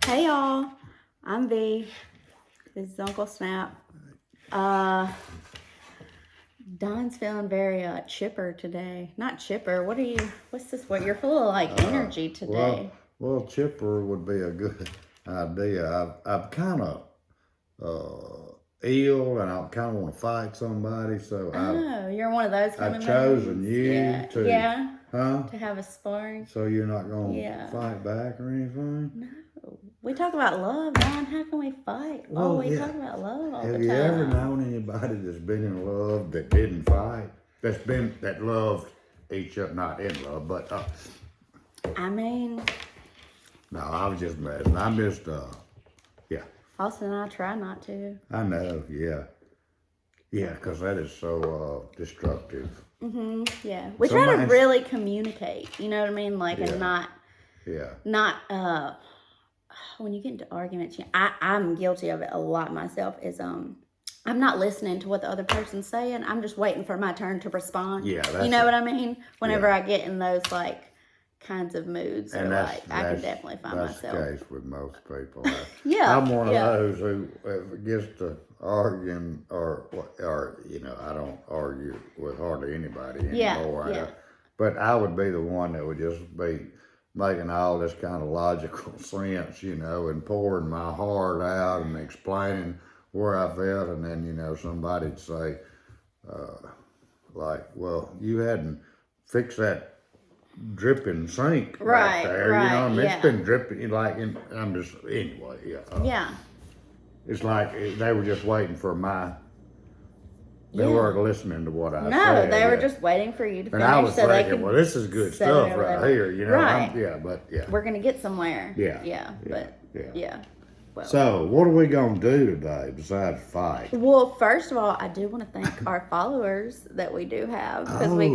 Hey y'all, I'm V. This is Uncle Snap. Don's feeling very chipper today. Not chipper. What's this? What you're full of like energy today? Well, chipper would be a good idea. I'm kind of ill, and I kind of want to fight somebody, so You're one of those kind I've of chosen movies? you to, to have a sparring. So you're not gonna fight back or anything? No, we talk about love, Don. How can we fight? Well, we talk about love all the time. Have you ever known anybody that's been in love that didn't fight? That loved each other, not in love, but I mean, no, I was just messing. I'm just yeah. Austin and I try not to. I know, yeah, because that is so destructive. Yeah, we try to really communicate. You know what I mean, and not when you get into arguments. I'm guilty of it a lot myself. Is I'm not listening to what the other person's saying. I'm just waiting for my turn to respond. Yeah, you know what I mean. Whenever I get in those kinds of moods, and I can definitely find myself. That's the case with most people. I'm one of those who, if it gets to arguing, or I don't argue with hardly anybody anymore. But I would be the one that would just be making all this kind of logical sense, and pouring my heart out and explaining where I felt, and then, somebody'd say, well, you hadn't fixed that dripping sink back there, it's been dripping, and I'm just, anyway, it's like they were just waiting for they weren't listening to what I said. No, they were just waiting for you to finish. And I was thinking, well, this is good stuff right here, Right. We're going to get somewhere. Yeah. Well, so, what are we going to do today besides fight? Well, first of all, I do want to thank our followers that we do have, because we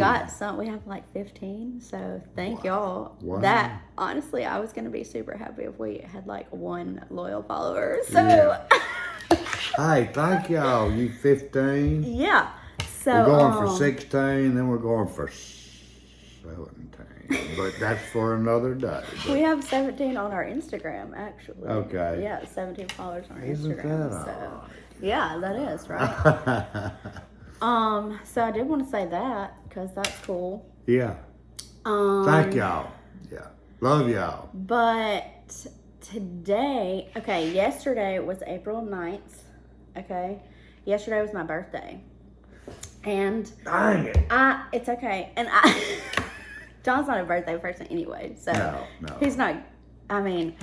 have like 15, so thank y'all. Wow. That, honestly, I was going to be super happy if we had like one loyal follower, so. Hey, thank y'all, you 15. Yeah, so. We're going for 16, then we're going for 17. But that's for another day. But we have 17 on our Instagram, actually. Okay. Yeah, 17 followers on our Isn't Instagram. That so, yeah, that is right. So I did want to say that because that's cool. Yeah. Thank y'all. Yeah. Love y'all. But today, yesterday was April 9th. Okay. Yesterday was my birthday. And dang it. It's okay. And John's not a birthday person anyway, so no. He's not. I mean,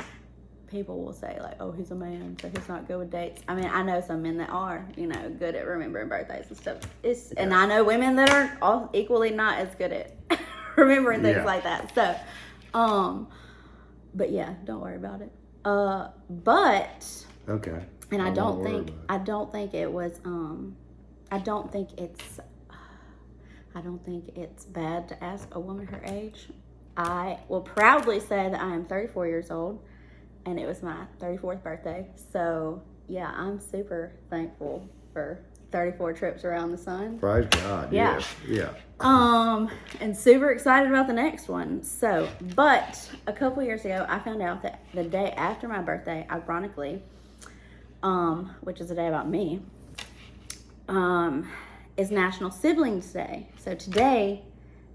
people will say like, "Oh, he's a man, so he's not good with dates." I mean, I know some men that are, good at remembering birthdays and stuff. And I know women that are all equally not as good at remembering things like that. So, but yeah, don't worry about it. But okay. And I don't think it was. I don't think it's bad to ask a woman her age. I will proudly say that I am 34 years old, and it was my 34th birthday. So, yeah, I'm super thankful for 34 trips around the sun. Praise God, yeah. Yes, yeah. And super excited about the next one. So, but a couple years ago, I found out that the day after my birthday, ironically, which is a day about me, is National Siblings Day. So today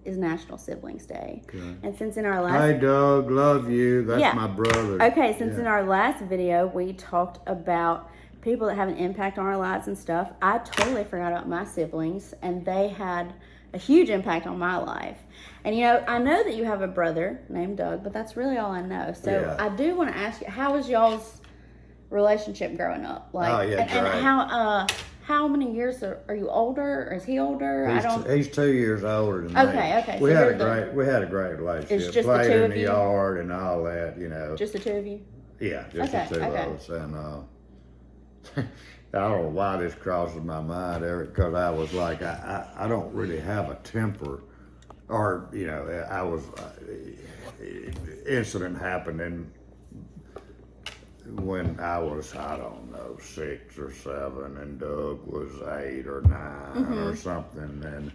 is National Siblings Day. Okay. And since in our last... Hey, Doug, love you. That's my brother. Okay, since in our last video, we talked about people that have an impact on our lives and stuff, I totally forgot about my siblings, and they had a huge impact on my life. And, I know that you have a brother named Doug, but that's really all I know. So I do want to ask you, how was y'all's relationship growing up? And how many years are you older, or is he older? He's 2 years older than me. Okay. We had a great relationship. It's just Played the two in of the you? yard and all that, Just the two of you? Yeah, just the two of us. And I don't know why this crosses my mind, Eric, because I was like, I don't really have a temper, or I was incident happened when I was, I don't know, 6 or 7, and Doug was 8 or 9 or something, and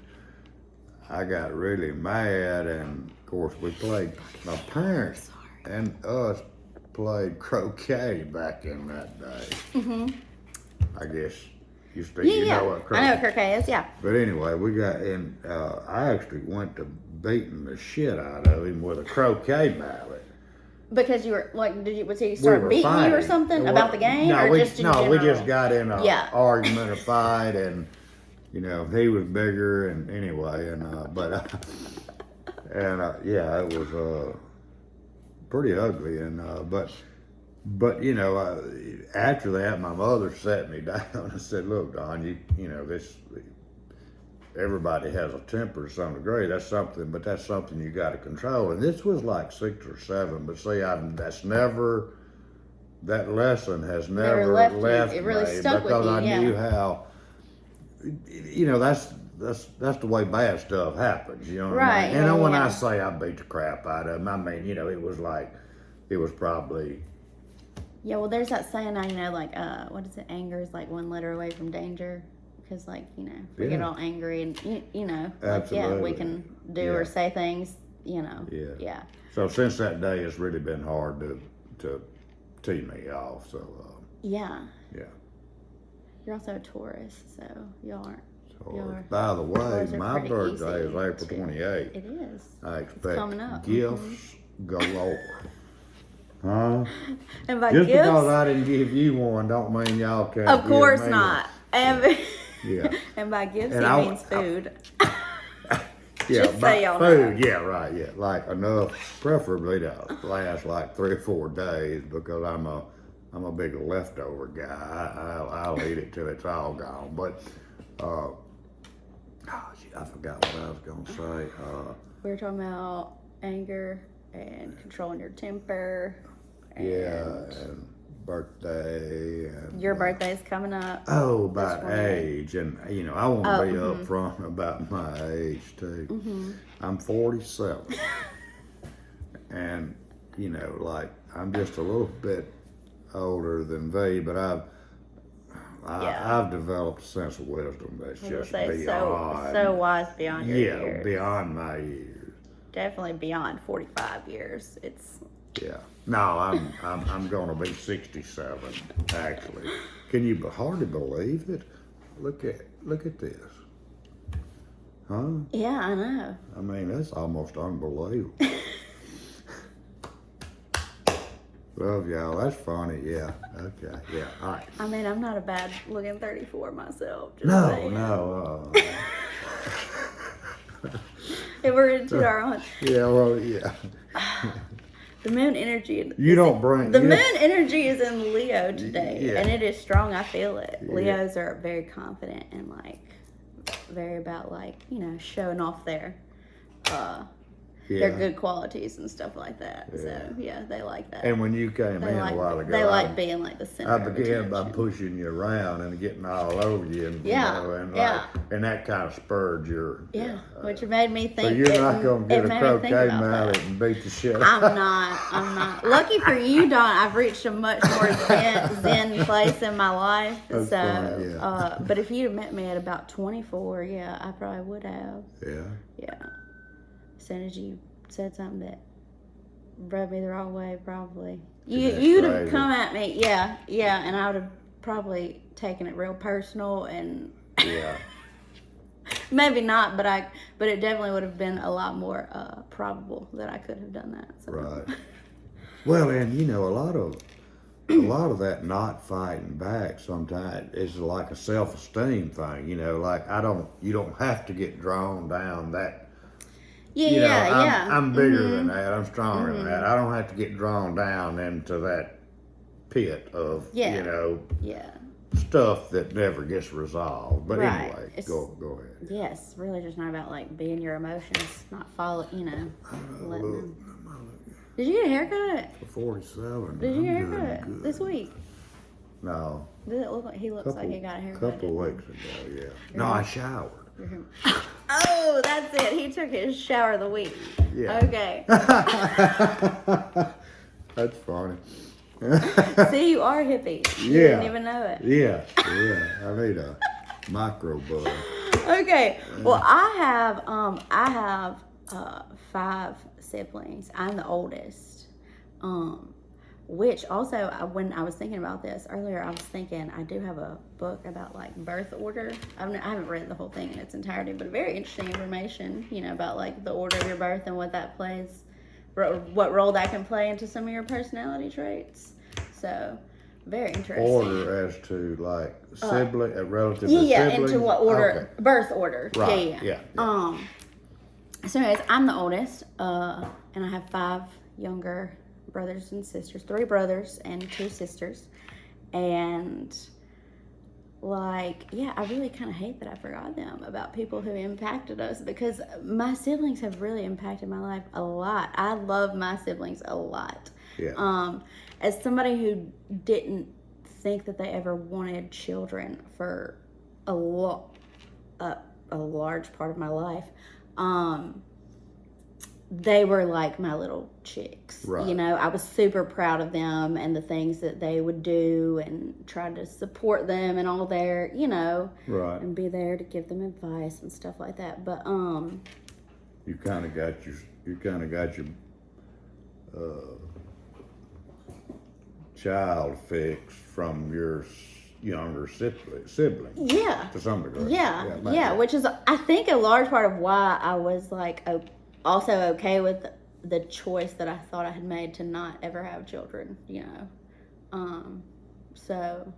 I got really mad, and of course we played, my parents and us played croquet back in that day. Mm-hmm. I guess you know what croquet. I know what croquet is. Yeah. But anyway, we got in. I actually went to beating the shit out of him with a croquet mallet. Because you were like, was he start beating you or something about the game, no, or just in general? we just got in an argument, a fight, and he was bigger, and anyway, and yeah, it was pretty ugly, and but after that, my mother sat me down and said, "Look, Don, this." Everybody has a temper to some degree. That's something you got to control. And this was like 6 or 7. But see, that lesson has never left me. It really stuck with you, because I knew how. That's the way bad stuff happens. You know what I mean? And when I say I beat the crap out of him, I mean it was probably. Yeah, well, there's that saying now, like, what is it? Anger is like 1 letter away from danger. Because, we get all angry and, we can do or say things, Yeah. So since that day, it's really been hard to tee me off, so. Yeah. Yeah. You're also a Taurus, so y'all aren't. Taurus. By the way, my birthday is April 28th. It is. I expect coming up. Gifts galore. Huh? And by Just gifts, because I didn't give you one don't mean y'all can't of course give me not. One. Yeah. And by gifts, and he means food. Yeah, Just say y'all food. know. Yeah, right. Yeah, like enough, preferably to last like 3 or 4 days, because I'm a big leftover guy. I'll eat it till it's all gone. But I forgot what I was gonna say. We were talking about anger and controlling your temper. And birthday. And, your birthday's coming up. Oh, about age. And, I want to be upfront about my age, too. Mm-hmm. I'm 47. And, I'm just a little bit older than V, but I've developed a sense of wisdom that's just beyond. So wise beyond your years. Yeah, beyond my years. Definitely beyond 45 years. Yeah. No, I'm going to be 67, actually. Can you hardly believe it? Look at this. Huh? Yeah, I know. I mean, that's almost unbelievable. Love y'all. That's funny. Yeah. Okay. Yeah. All right. I mean, I'm not a bad looking 34 myself. No. If we're into our own. Yeah. Well. Yeah. The moon energy. The moon energy is in Leo today, and it is strong. I feel it. Yeah. Leos are very confident and very about showing off their good qualities and stuff like that. Yeah. So they like that. And when you came in a while ago, they like being the center. I began by pushing you around and getting all over you, and and that kind of spurred your which made me think. So you're not gonna get a croquet mallet and beat the shit. I'm not. Lucky for you, Don, I've reached a much more zen place in my life. That's funny, but if you'd met me at about 24, I probably would have. Yeah. As soon as you said something that rubbed me the wrong way, probably you'd have come at me, and I would have probably taken it real personal, and maybe not, but it definitely would have been a lot more probable that I could have done that. So. Right. Well, and a lot of that not fighting back sometimes is like a self-esteem thing. You don't have to get drawn down that. I'm bigger than that. I'm stronger than that. I don't have to get drawn down into that pit of stuff that never gets resolved. But anyway, go ahead. Yes, really, just not about being your emotions, not follow. Letting them. Did you get a haircut? 47. Did you get a haircut this week? No. Does it look like he looks like he got a haircut? A couple of weeks ago, yeah. No, I showered. Oh, that's it. He took his shower of the week. Yeah. Okay. That's funny. See, you are a hippie. You didn't even know it. Yeah. I need a micro bug. Okay. Well, I have 5 siblings. I'm the oldest. Which also, when I was thinking about this earlier, I was thinking I do have a book about like birth order. I haven't read the whole thing in its entirety, but very interesting information, about like the order of your birth and what that plays, what role that can play into some of your personality traits. So, very interesting. Order as to like sibling, relative to yeah, siblings? into what order, Okay. birth order. Right. Yeah. So anyways, I'm the oldest, and I have 5 younger brothers and sisters, 3 brothers and 2 sisters. And I really kind of hate that I forgot them, about people who impacted us, because my siblings have really impacted my life a lot. I love my siblings a lot. Yeah. As somebody who didn't think that they ever wanted children for a large part of my life, they were like my little chicks. Right. I was super proud of them and the things that they would do, and tried to support them and all their, Right. and be there to give them advice and stuff like that. But you kind of got your child fixed from your younger sibling. Yeah. To some degree. Yeah, which is, I think, a large part of why I was like also okay with the choice that I thought I had made to not ever have children. So.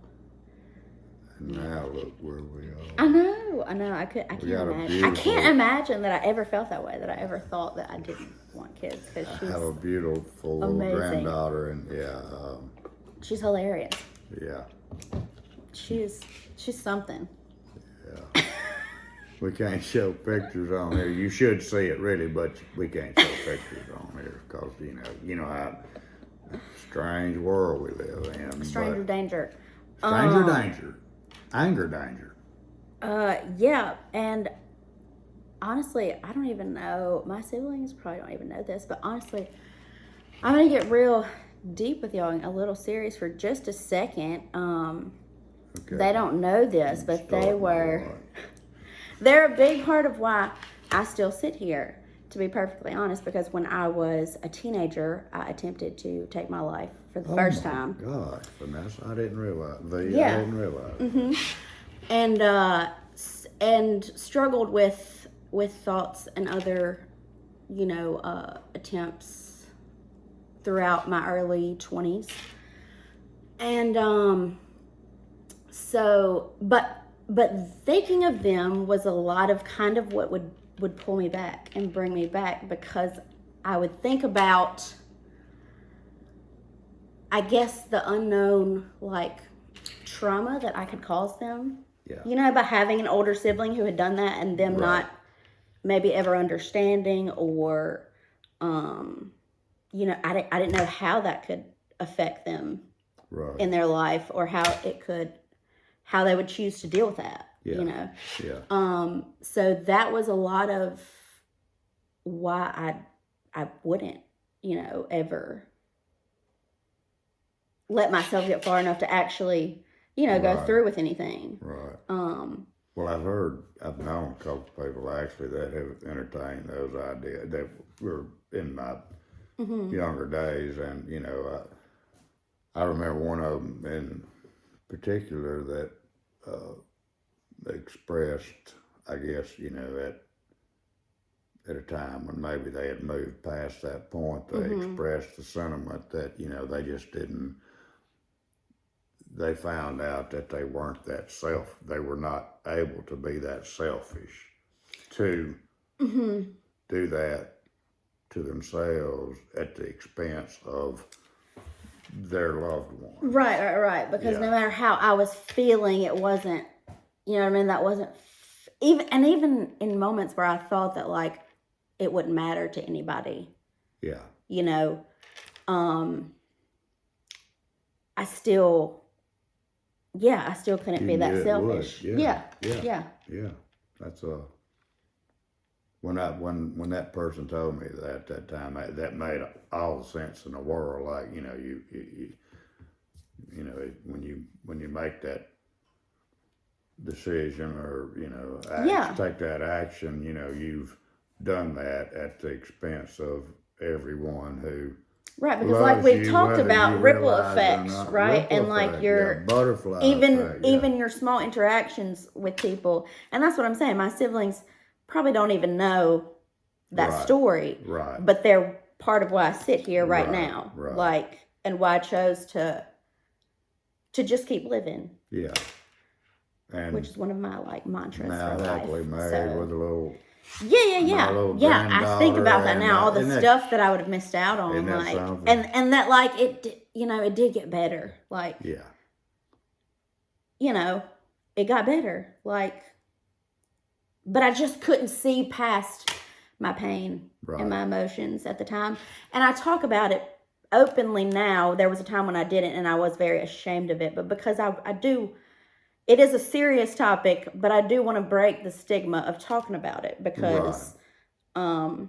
And now look where we are. I know. I can't imagine. I can't imagine that I ever felt that way. That I ever thought that I didn't want kids, because I have a beautiful little granddaughter, and she's hilarious. Yeah. She's something. Yeah. We can't show pictures on here. You should see it really, but we can't show pictures on here because you know how strange world we live in. Stranger danger. Stranger danger. Anger danger. Yeah, and honestly, I don't even know. My siblings probably don't even know this, but honestly, I'm gonna get real deep with y'all and a little serious for just a second. Okay. They don't know this, but they're a big part of why I still sit here, to be perfectly honest, because when I was a teenager, I attempted to take my life for the first time. Gosh, Vanessa, I didn't realize. I didn't realize. Mm-hmm. And struggled with thoughts and other, attempts throughout my early 20s. And but thinking of them was a lot of kind of what would pull me back and bring me back, because I would think about, I guess, the unknown trauma that I could cause them. Yeah. By having an older sibling who had done that, and them not maybe ever understanding, or I didn't know how that could affect them in their life, or how they would choose to deal with that. Yeah. So that was a lot of why I wouldn't, ever let myself get far enough to actually, go through with anything. Right. Well, I've known a couple of people actually that have entertained those ideas that were in my younger days, and I remember one of them in particular that expressed, I guess, at a time when maybe they had moved past that point, they expressed the sentiment that, they just didn't, they found out that they weren't they were not able to be that selfish to do that to themselves at the expense of their loved one. Right. Because no matter how I was feeling, it wasn't, that wasn't, even in moments where I thought that it wouldn't matter to anybody. Yeah. I still couldn't be that selfish. Yeah. That's when that person told me that at that time, that made all the sense in the world. When you make that decision, or take that action, you've done that at the expense of everyone who Right, because like we've talked whether about you ripple realize it or effects, not. right? Ripple And like effect, your butterfly even effect, even your small interactions with people. And that's what I'm saying. My siblings probably don't even know that Right, story. right. But they're part of why I sit here right Right, now. right. Like, and why I chose to just keep living. Yeah. And which is one of my like mantras now for life. happily married with a little Yeah. I think about that now. All the isn't stuff that I would have missed out on, isn't that like, something? and that like it did get better. Like, Yeah. It got better. Like, but I just couldn't see past my pain Right. and my emotions at the time. And I talk about it openly now. There was a time when I didn't, and I was very ashamed of it. But because I do. It is a serious topic, but I do want to break the stigma of talking about it because I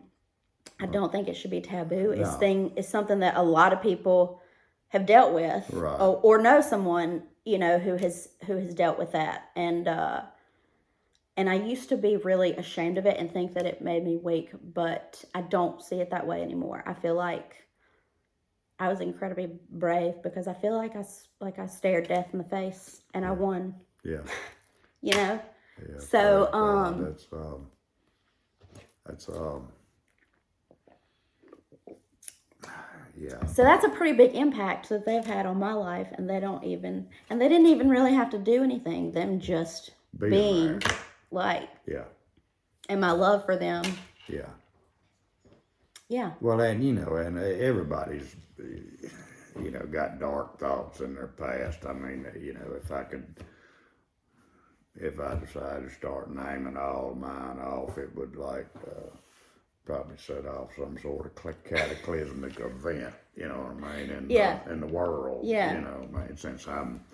don't think it should be taboo. No. It's something that a lot of people have dealt with, Right. or know someone who has dealt with that, and I used to be really ashamed of it and think that it made me weak, but I don't see it that way anymore. I feel like I was incredibly brave because I feel like I stared death in the face and I won. Yeah. Yeah. So that's yeah. So that's a pretty big impact that they've had on my life, and they didn't even really have to do anything. Them just being like, yeah. And my love for them. Yeah. Yeah. Well, and everybody's got dark thoughts in their past. I mean, if I decided to start naming all mine off, it would probably set off some sort of cataclysmic event, you know what I mean, in the world, since I'm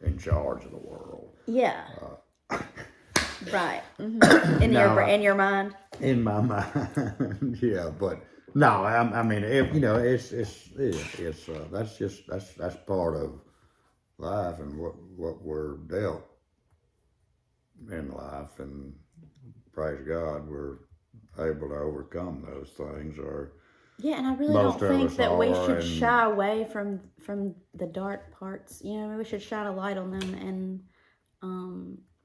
in charge of the world. Yeah. Right. Mm-hmm. In your mind. In my mind, yeah, but no, I mean, that's part of life and what we're dealt in life, and praise God, we're able to overcome those things. Or and I really don't think that we should shy away from the dark parts. We should shine a light on them and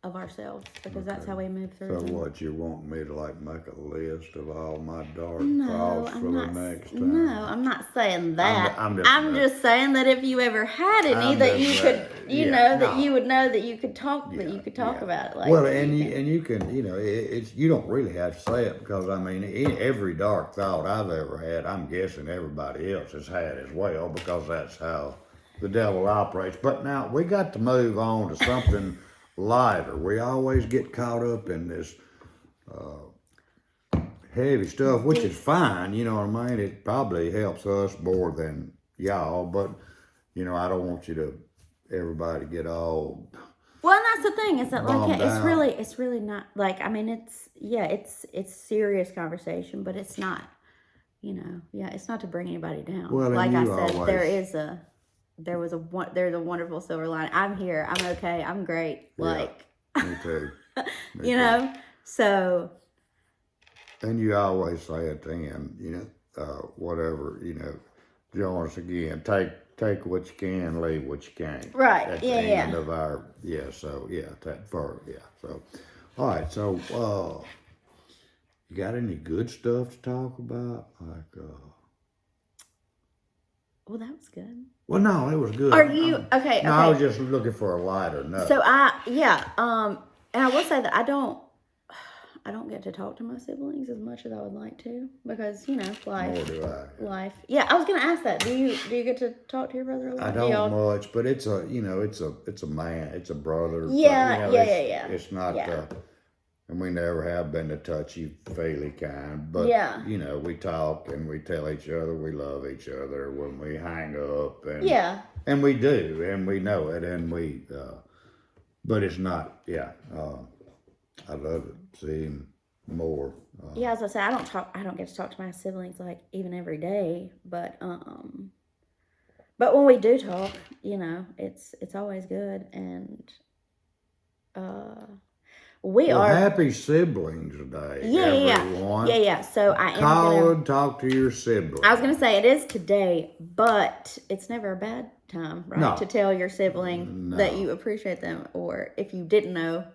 of ourselves, because that's how we move through. So what, you want me to make a list of all my dark thoughts for the next time? No, I'm not saying that. I'm just saying that if you ever had any, that you could, that you would know that you could talk, that you could talk about it. Like, well, and you can, it's you don't really have to say it, because I mean, every dark thought I've ever had, I'm guessing everybody else has had as well, because that's how the devil operates. But now we got to move on to something lighter. We always get caught up in this heavy stuff, which is fine, you know what I mean? It probably helps us more than y'all, but I don't want everybody get all. Well, and that's the thing, is that it's really not like, I mean, it's serious conversation, but it's not, it's not to bring anybody down. Well, like I said, there's a wonderful silver lining. I'm here. I'm okay. I'm great. Me too. So. And you always say at the end, whatever, join us again. Take what you can, leave what you can't. Right. At the end of our, So, all right. So, you got any good stuff to talk about? Well, that was good. Well, no, it was good. Are you okay? No, I was just looking for a lighter note. So and I will say that I don't get to talk to my siblings as much as I would like to, because life. Nor do I. Life. Yeah, I was gonna ask that. Do you get to talk to your brother a lot? I don't much, but it's a man, it's a brother. Yeah, It's not. And we never have been the touchy-feely kind, but we talk and we tell each other we love each other when we hang up, and we do, and we know it, and we, but it's not, I love it, see him more. As I say, I don't get to talk to my siblings like even every day, but when we do talk, it's always good, and We Well, are. happy Siblings Day, everyone. Yeah. So I am Call and talk to your sibling. I was gonna say it is today, but it's never a bad time, right? No. To tell your sibling that you appreciate them, or if you didn't know,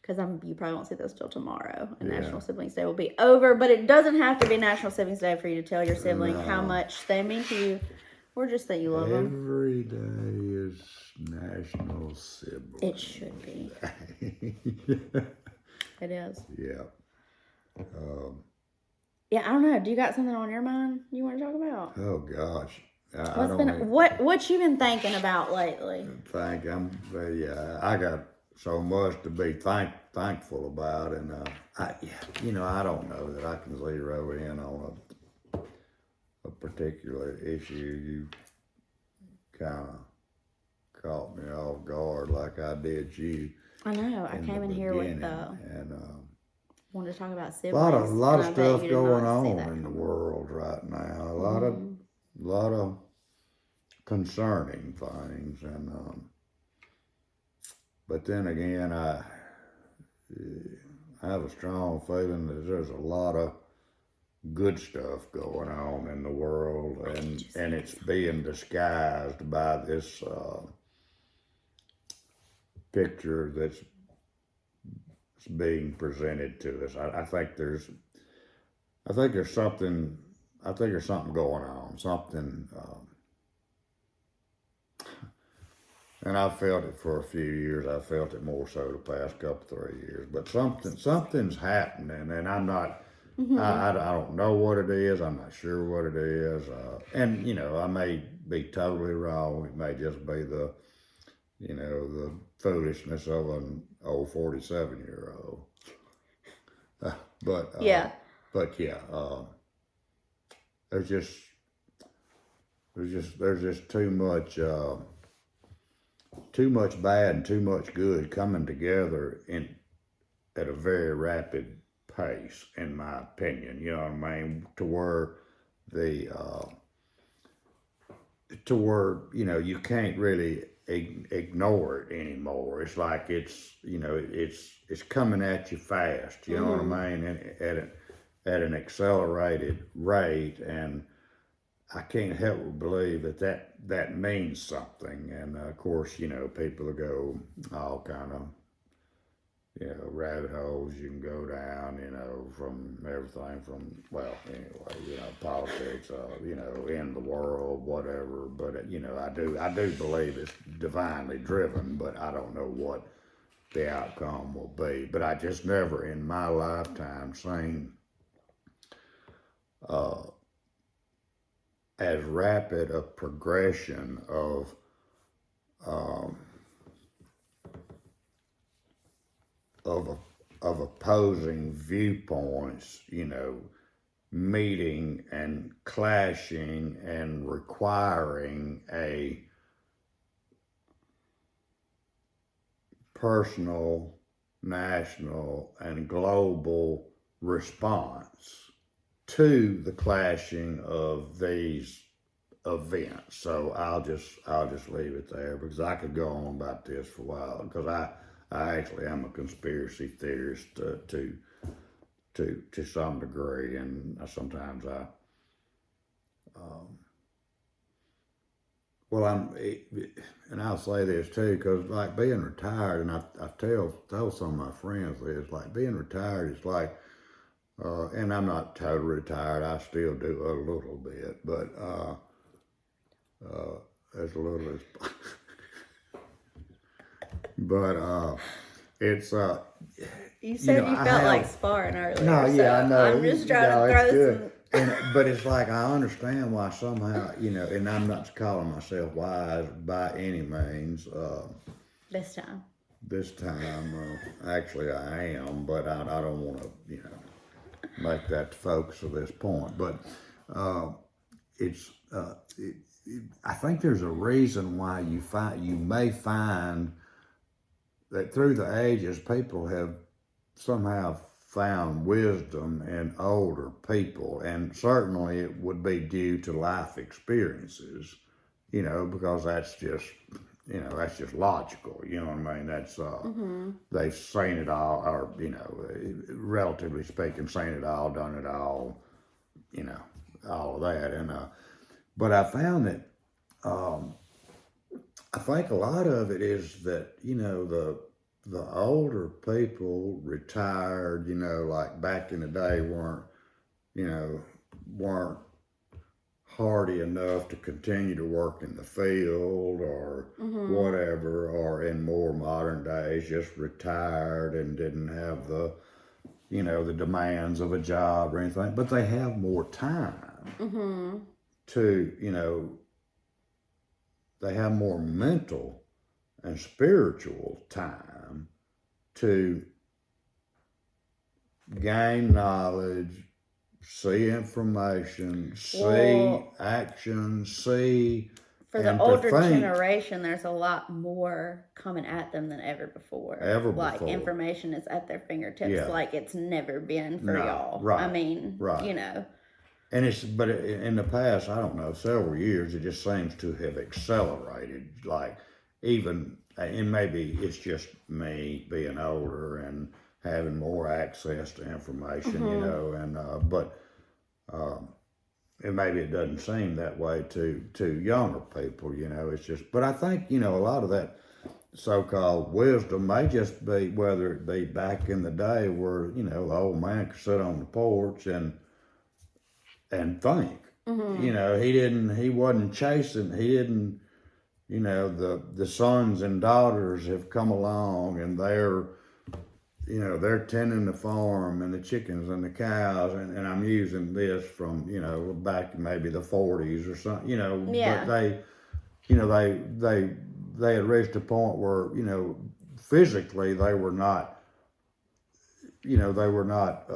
because you probably won't see this till tomorrow, and National Siblings Day will be over. But it doesn't have to be National Siblings Day for you to tell your sibling how much they mean to you, or just that you love them. Every day is National Sibling. It should be. It is. Yeah. Yeah, I don't know. Do you got something on your mind you want to talk about? Oh gosh. What you been thinking about lately? I got so much to be thankful about, and I don't know that I can zero in on a particular issue. You kind of caught me off guard like I did you. I know. I came in here with wanted to talk about siblings. A lot of stuff going on in the world right now. A lot of concerning things, and but then again, I have a strong feeling that there's a lot of good stuff going on in the world, and it's being disguised by this picture that's being presented to us. I think there's something going on, something, and I've felt it for a few years. I felt it more so the past 3 years, but something's happening, and I'm not, I don't know what it is. I'm not sure what it is. And I may be totally wrong. It may just be the foolishness of an old 47-year-old. But yeah, there's just too much bad and too much good coming together at a very rapid pace, in my opinion. You know what I mean? To where you can't really ignore it anymore. It's like it's coming at you fast. You know what I mean? And at an accelerated rate, and I can't help but believe that means something. And of course, people will go all kind of rabbit holes you can go down, from everything from, politics, in the world, whatever. But, I do believe it's divinely driven, but I don't know what the outcome will be. But I just never in my lifetime seen as rapid a progression of opposing viewpoints, meeting and clashing and requiring a personal, national, and global response to the clashing of these events. So I'll just leave it there, because I could go on about this for a while, because I actually am a conspiracy theorist to some degree, and sometimes and I'll say this too, because like being retired, and I've told some of my friends this, like being retired is like, and I'm not totally retired, I still do a little bit, but as little as but it's you said you felt like sparring earlier. No, yeah, I know. I'm just trying to throw some. But it's like I understand why somehow, and I'm not calling myself wise by any means. This time, actually I am, but I don't want to, make that the focus of this point. But I think there's a reason why you may find that through the ages, people have somehow found wisdom in older people, and certainly it would be due to life experiences, because that's just that's just logical. You know what I mean? That's they've seen it all, or relatively speaking, seen it all, done it all. All of that, and but I found that I think a lot of it is that the older people retired, like back in the day weren't hardy enough to continue to work in the field or whatever, or in more modern days just retired and didn't have the demands of a job or anything, but they have more time to, they have more mental and spiritual time to gain knowledge, see information, see action, see. For the older generation, there's a lot more coming at them than ever before. Like information is at their fingertips, like it's never been for y'all. Right. I mean, And but in the past, I don't know, several years, it just seems to have accelerated. Like and maybe it's just me being older and having more access to information, and maybe it doesn't seem that way to younger people, it's just, but I think, a lot of that so-called wisdom may just be, whether it be back in the day where, the old man could sit on the porch and think, he wasn't chasing, the sons and daughters have come along and they're tending the farm and the chickens and the cows, and I'm using this from, back maybe the 40s or something, but they had reached a point where, physically they were not, they were not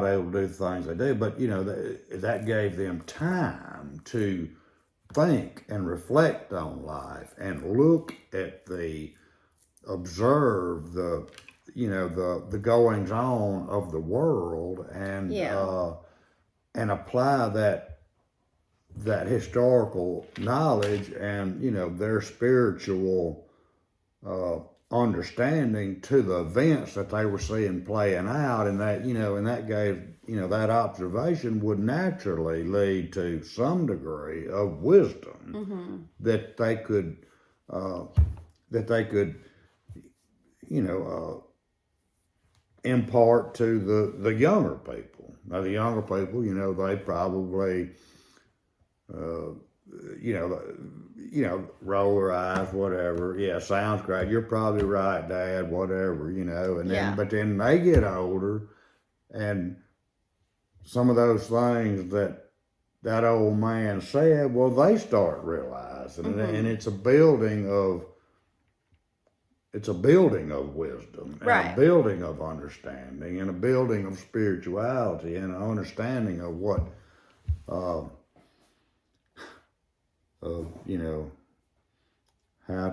able to do the things they do, but, that gave them time to think and reflect on life and look at observe the goings on of the world and apply that historical knowledge and their spiritual understanding to the events that they were seeing playing out, and that and that gave that observation would naturally lead to some degree of wisdom that they could impart to the younger people. Now the younger people, they probably, roll their eyes, whatever. Yeah, sounds great. You're probably right, Dad, whatever, and then, but then they get older and some of those things that old man said, well, they start realizing, and it's a building of wisdom, and a building of understanding, and a building of spirituality, and an understanding of what, how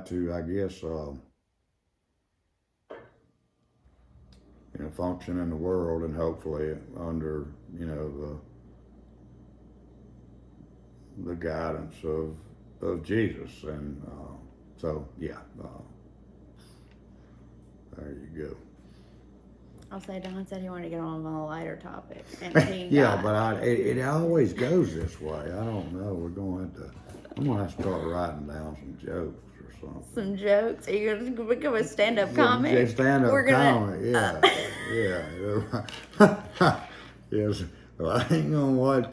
to, I guess, function in the world, and hopefully under, the guidance of Jesus, and so yeah. There you go. I'll say Don said he wanted to get on a lighter topic. And but it always goes this way. I don't know. I'm going to have to start writing down some jokes or something. Some jokes? Are you going to become a stand-up comic? Stand-up comic, yeah. Yes. Well, I ain't gonna watch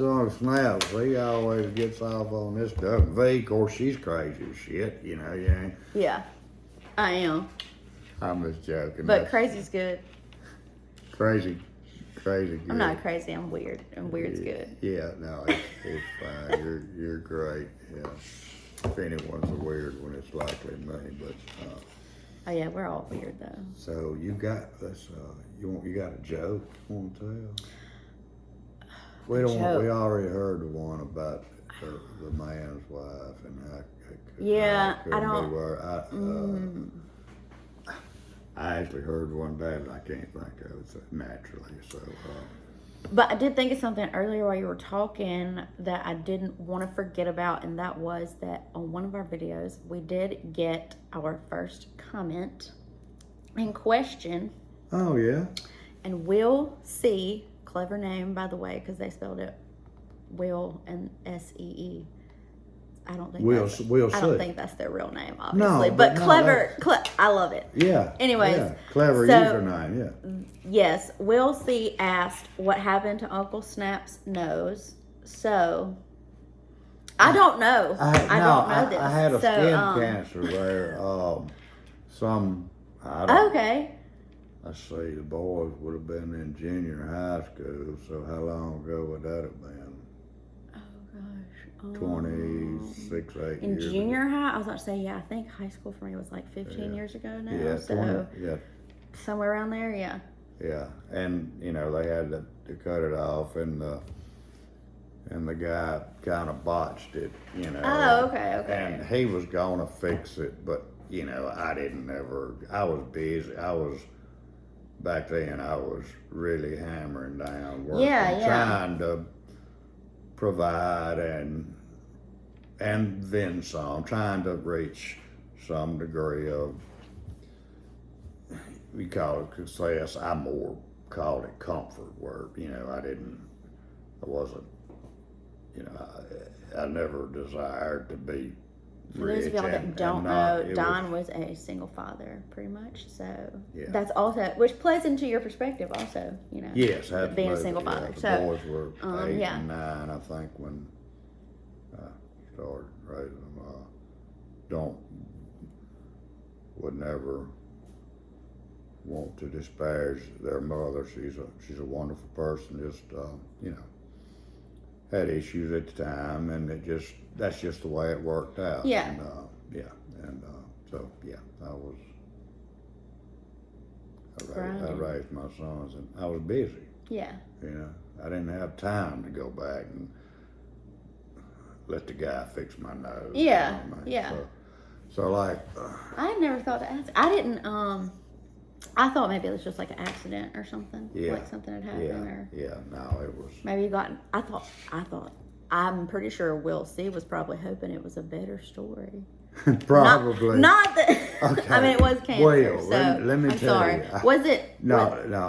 on snaps. He always gets off on this stuff. V, of course, she's crazy as shit, Yeah. I am. I'm just joking. But crazy's good. Crazy good. I'm not crazy, I'm weird. And weird's good. Yeah, no, it's fine. You're great. Yeah. If anyone's a weird one, it's likely me, but oh yeah, we're all weird though. So you got you got a joke you want to tell? We already heard the one about the man's wife and I actually heard one day that I can't think of it naturally. So But I did think of something earlier while you were talking that I didn't want to forget about, and that was that on one of our videos, we did get our first comment and question. Oh, yeah. And Will C, clever name, by the way, because they spelled it Will and S-E-E. I don't think I don't think that's their real name, obviously. No, but no, clever, I love it. Yeah. Anyways. Yeah. Clever username, yeah. Yes, Will C asked what happened to Uncle Snap's nose. So, I don't know. I don't know this. I had a skin cancer where Okay. Let's see, the boys would have been in junior high school, so how long ago would that have been? 26, 8 years. In junior high, I was about to say, I think high school for me was like 15 years ago now. Yeah, so somewhere around there, yeah. Yeah, and they had to cut it off, and the guy kind of botched it, Oh, okay. And he was gonna fix it, but I didn't ever. I was busy. Back then I was really hammering down work, trying to provide and then some, trying to reach some degree of, we call it success. I more called it comfort, where I never desired to be For those of y'all that don't know, Don was a single father, pretty much. So that's also, which plays into your perspective, also. Yes, being a single father. The so boys were 8 and 9, I think, when I started raising them. Would never want to disparage their mother. She's a wonderful person. Just had issues at the time, and that's just the way it worked out. Yeah. And so I raised my sons, and I was busy. Yeah. I didn't have time to go back and let the guy fix my nose. Yeah. Yeah. So like. I had never thought to ask. I didn't. I thought maybe it was just like an accident or something. Yeah. Like something had happened. No, it was. Maybe you got. I thought. I'm pretty sure Will C was probably hoping it was a better story. Probably. Not that. Okay. I mean, it was cancer. Well, so let me tell you. Was it? No.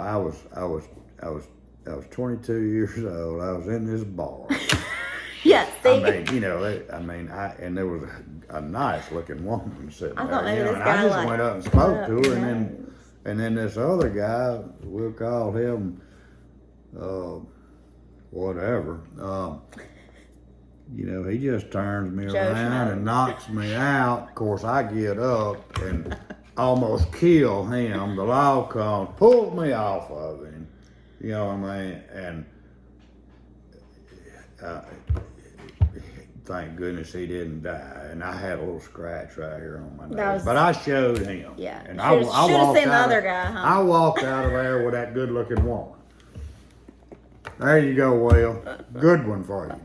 I was 22 years old. I was in this bar. Yes. I mean, and there was a nice looking woman sitting there. And I just went up and spoke to her, and then this other guy, we'll call him, whatever. He just turns me around and knocks me out. Of course, I get up and almost kill him. The law comes, pulls me off of him. You know what I mean? And thank goodness he didn't die. And I had a little scratch right here on my nose. But I showed him. Yeah. And I should have seen the other guy, huh? I walked out of there with that good-looking woman. There you go, Will. Good one for you.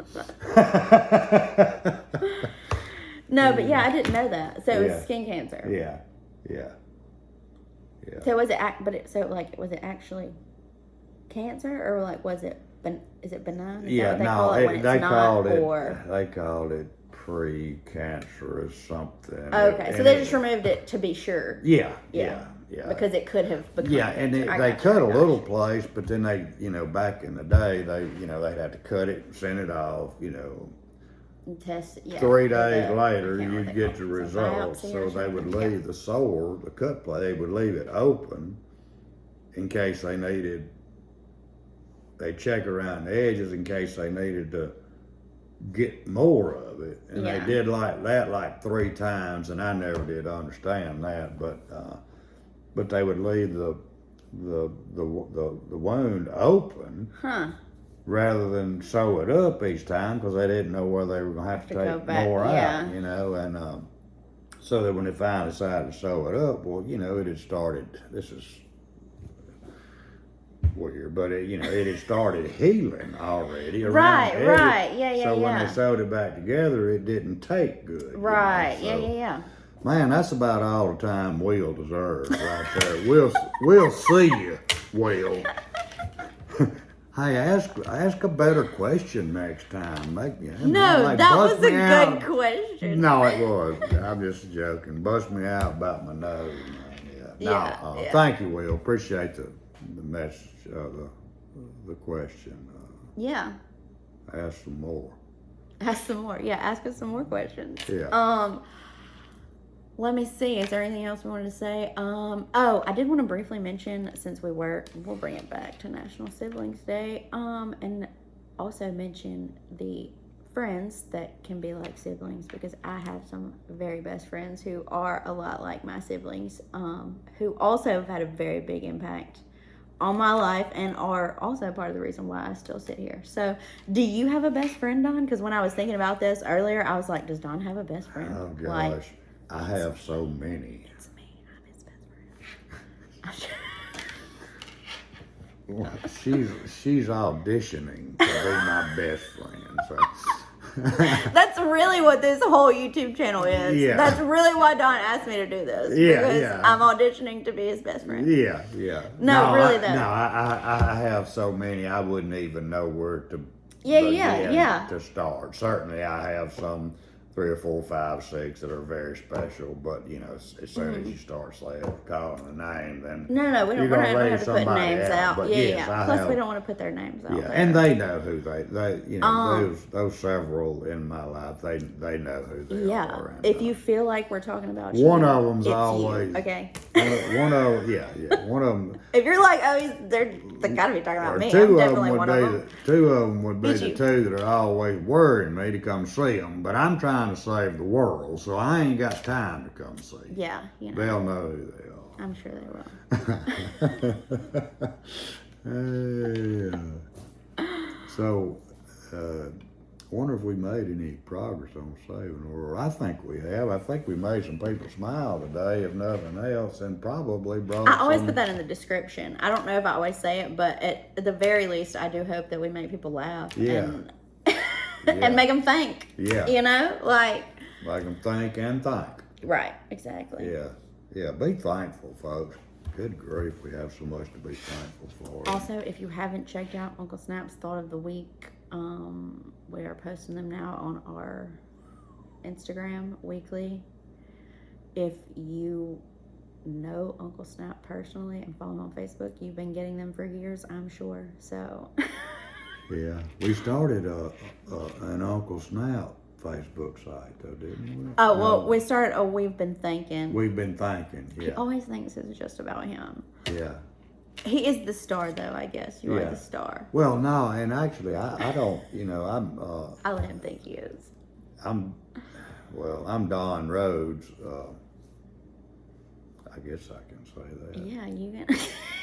No, but I didn't know that. So it was skin cancer. Yeah. So was it was it actually cancer, or like is it benign? They called it pre-cancerous something. Okay, so they just removed it to be sure. Yeah. Because it could have become. Yeah, and they cut a little place, but then they, back in the day, they'd have to cut it and send it off, And test it. 3 days later, you'd get the results. So they would leave the sore, the cut place, they would leave it open in case they needed. They check around the edges in case they needed to get more of it, and they did like that 3 times, and I never did understand that, but they would leave the wound open, rather than sew it up each time, because they didn't know whether they were going to have to take more out, and so that when they finally decided to sew it up, well, it had started. This is weird, but it had started healing already around the edges. Right, So when they sewed it back together, it didn't take good. Right, so, man, that's about all the time Will deserves right there. We'll see you, Will. Hey, ask a better question next time. No, that was a good question. No, it was. I'm just joking. Bust me out about my nose, man. Yeah. No, Yeah. Thank you, Will. Appreciate the message, the question. Yeah. Ask some more. Ask some more. Yeah, ask us some more questions. Yeah. Let me see. Is there anything else we wanted to say? Oh, I did want to briefly mention, since we'll bring it back to National Siblings Day, and also mention the friends that can be like siblings, because I have some very best friends who are a lot like my siblings, who also have had a very big impact on my life and are also part of the reason why I still sit here. So, do you have a best friend, Don? Because when I was thinking about this earlier, I was like, does Don have a best friend? Oh, gosh. Like, I have so many. it's me. I'm his best friend. Well, she's auditioning to be my best friend. So. That's really what this whole YouTube channel is. Yeah. That's really why Don asked me to do this. Yeah, because yeah. I'm auditioning to be his best friend. Yeah. No, really though. No, I have so many I wouldn't even know where to Yeah. to start. Certainly I have some 3 or 4, 5, 6 that are very special, but as soon as you start calling a name, then No, we don't have to put names out. But Yeah. Plus, we don't want to put their names out. Yeah, and they know who those several in my life, they know who they are. And, if you feel like we're talking about one of them's always you. Okay. One of them. If you're like, they gotta be talking about me. Two I'm of definitely them one would of be them. two of them would be It's the you. two that are always worrying me to come see them. But I'm trying to save the world, so I ain't got time to come see. Yeah, They'll know who they are. I'm sure they will. So, I wonder if we made any progress on saving the world. I think we have. I think we made some people smile today, if nothing else, and probably brought. I always put that in the description. I don't know if I always say it, but at the very least, I do hope that we make people laugh. Yeah. And make them think. Yeah. Make them think and think. Right. Exactly. Yeah. Be thankful, folks. Good grief, we have so much to be thankful for. Also, if you haven't checked out Uncle Snap's Thought of the Week, we are posting them now on our Instagram weekly. If you know Uncle Snap personally and follow him on Facebook, you've been getting them for years, I'm sure. So. Yeah, we started an Uncle Snap Facebook site, though, didn't we? Oh, well, we started We've Been Thinking. We've been thinking, yeah. He always thinks it's just about him. Yeah. He is the star, though, I guess. You are the star. Well, no, and actually, I don't, I'm... I let him think he is. I'm Don Rhodes. I guess I can say that. Yeah, you can.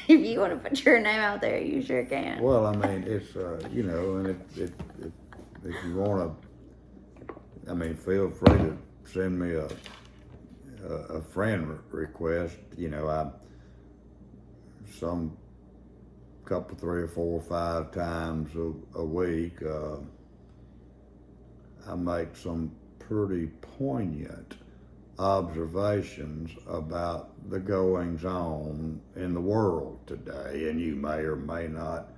If you want to put your name out there, you sure can. Well, I mean, it's, and if you want to, feel free to send me a friend request. Some couple, 3 or 4 or 5 times a week, I make some pretty poignant observations about the goings on in the world today, and you may or may not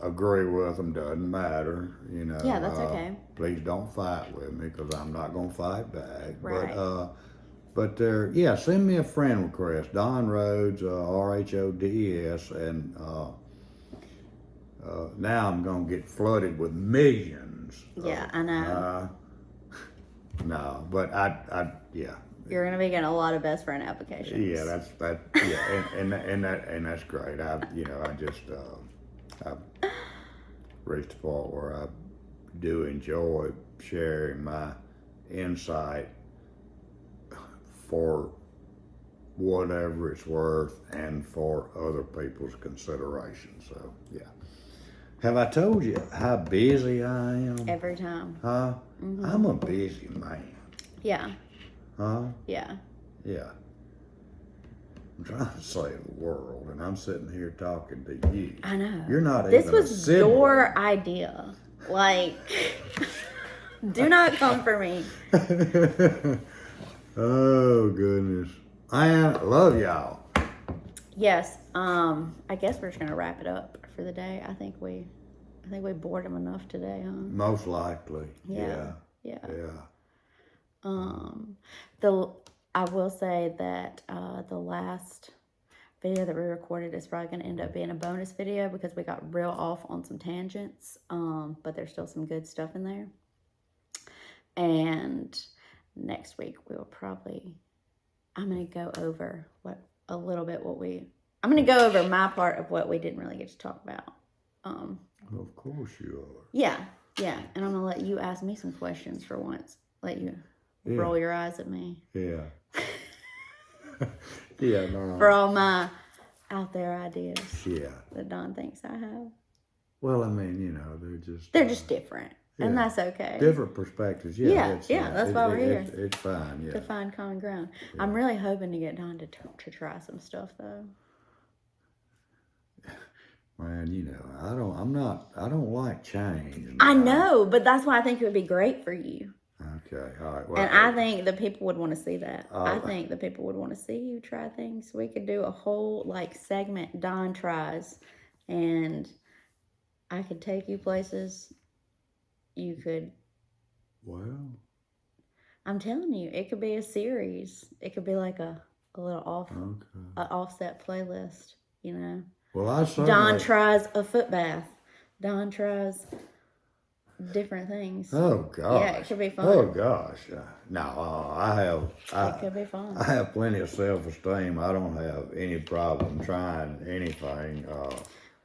agree with them. Doesn't matter, Yeah, that's okay. Please don't fight with me, because I'm not gonna fight back. Right. But send me a friend request, Don Rhodes, RHODES, and now I'm gonna get flooded with millions. Yeah, I know. No, but yeah. You're gonna be getting a lot of best friend applications. Yeah, and that's great. I reached a point where I do enjoy sharing my insight for whatever it's worth and for other people's consideration. So yeah. Have I told you how busy I am? Every time. Huh? Mm-hmm. I'm a busy man. Yeah. Huh? Yeah. Yeah. I'm trying to save the world, and I'm sitting here talking to you. I know. You're not this even a was sibling. your idea. Do not come for me. Oh, goodness. I love y'all. Yes. I guess we're just gonna wrap it up for the day. I think we bored him enough today, huh? Most likely. Yeah. Yeah. I will say that the last video that we recorded is probably going to end up being a bonus video because we got real off on some tangents, but there's still some good stuff in there. And next week we'll probably, I'm going to go over I'm going to go over my part of what we didn't really get to talk about. Of course you are. Yeah, and I'm going to let you ask me some questions for once. Let you roll your eyes at me. Yeah. Yeah, no. For all my out there ideas. Yeah. That Don thinks I have. Well, I mean, they're just different. Yeah. And that's okay. Different perspectives. Yeah, that's why we're here. It's fine, yeah. To find common ground. Yeah. I'm really hoping to get Don to try some stuff, though. Man, I don't like change. I know, but that's why I think it would be great for you. Okay, all right. Well, and I think the people would want to see that. I think the people would want to see you try things. We could do a whole, segment, Don tries, and I could take you places. You could. Well. I'm telling you, it could be a series. It could be like a little offset playlist, Well, I certainly... Don tries a foot bath. Don tries different things. Oh, gosh. Yeah, it could be fun. Oh, gosh. No, it could be fun. I have plenty of self-esteem. I don't have any problem trying anything.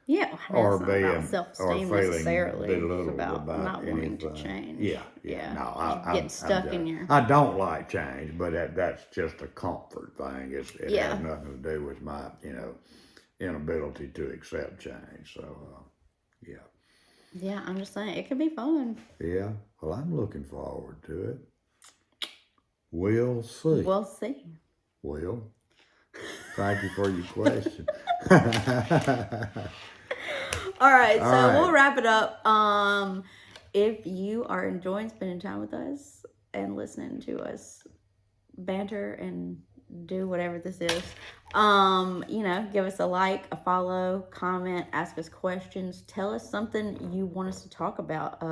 Yeah, or not being about self-esteem or feeling necessarily. belittled about not anything. wanting to change. Yeah. No, I'm getting stuck in your. I don't like change, but that's just a comfort thing. It has nothing to do with my inability to accept change. So yeah. Yeah, I'm just saying it could be fun. Yeah. Well, I'm looking forward to it. We'll see. We'll see. Well, thank you for your question. All right, we'll wrap it up. If you are enjoying spending time with us and listening to us banter and do whatever this is, give us a like, a follow, comment, ask us questions, tell us something you want us to talk about.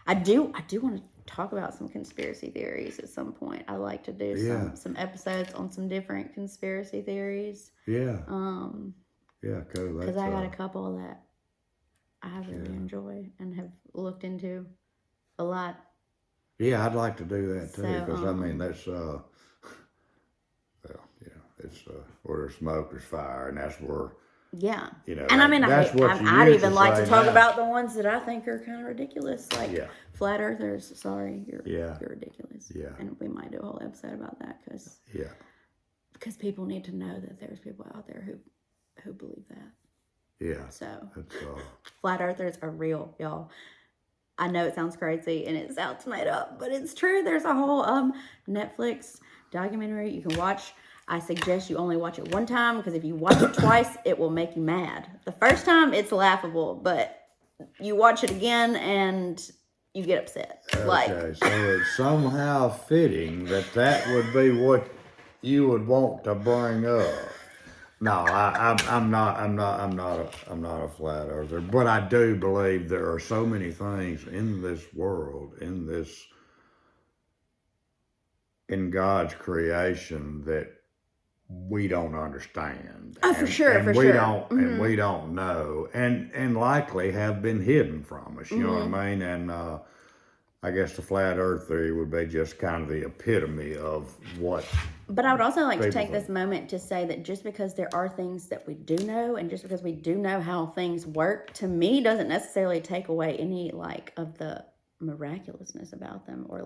I do want to talk about some conspiracy theories at some point. I like to do some episodes on some different conspiracy theories. Yeah. Yeah, cool. Because I got a couple that I really enjoy and have looked into a lot. Yeah, I'd like to do that too, because that's it's where there's smoke, there's fire, and that's where. Yeah. And I'd even like to talk about the ones that I think are kind of ridiculous, like flat earthers. Sorry, you're ridiculous. Yeah. And we might do a whole episode about that because people need to know that there's people out there who believe that. Yeah. So that's flat earthers are real, y'all. I know it sounds crazy and it sounds made up, but it's true. There's a whole Netflix documentary you can watch. I suggest you only watch it one time, because if you watch it twice, it will make you mad. The first time, it's laughable, but you watch it again and you get upset. Okay, so it's somehow fitting that would be what you would want to bring up. No, I'm not a flat earther, but I do believe there are so many things in this world, in God's creation, that we don't understand. Oh, for sure. And we don't know, and likely have been hidden from us. You know what I mean? And I guess the flat earth theory would be just kind of the epitome of what. But I would also like to take this moment to say that just because there are things that we do know, and just because we do know how things work, to me doesn't necessarily take away any of the miraculousness about them, or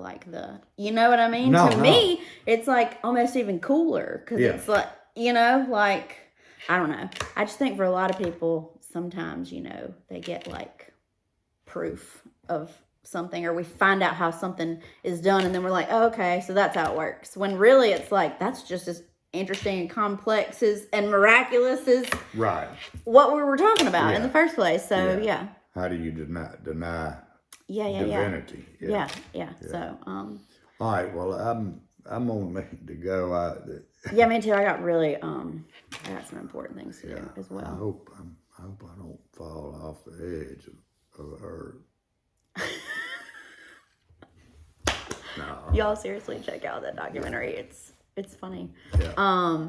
you know what I mean? To me, it's almost even cooler, because it's I don't know. I just think for a lot of people, sometimes, they get proof of something, or we find out how something is done, and then we're like, oh, okay, so that's how it works. When really it's that's just as interesting and complex and miraculous as what we were talking about in the first place. So how do you deny divinity? Yeah. So all right, well, I'm gonna need to go. Yeah, me too. I got really I got some important things to do as well. I hope I don't fall off the edge of her. No. Y'all seriously check out that documentary. It's funny. Yeah.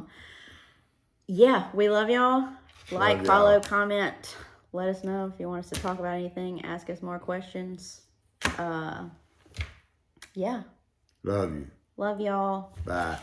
Yeah, we love y'all. Like, Love follow, y'all. comment. Let us know if you want us to talk about anything. Ask us more questions. Yeah. Love you. Love y'all. Bye.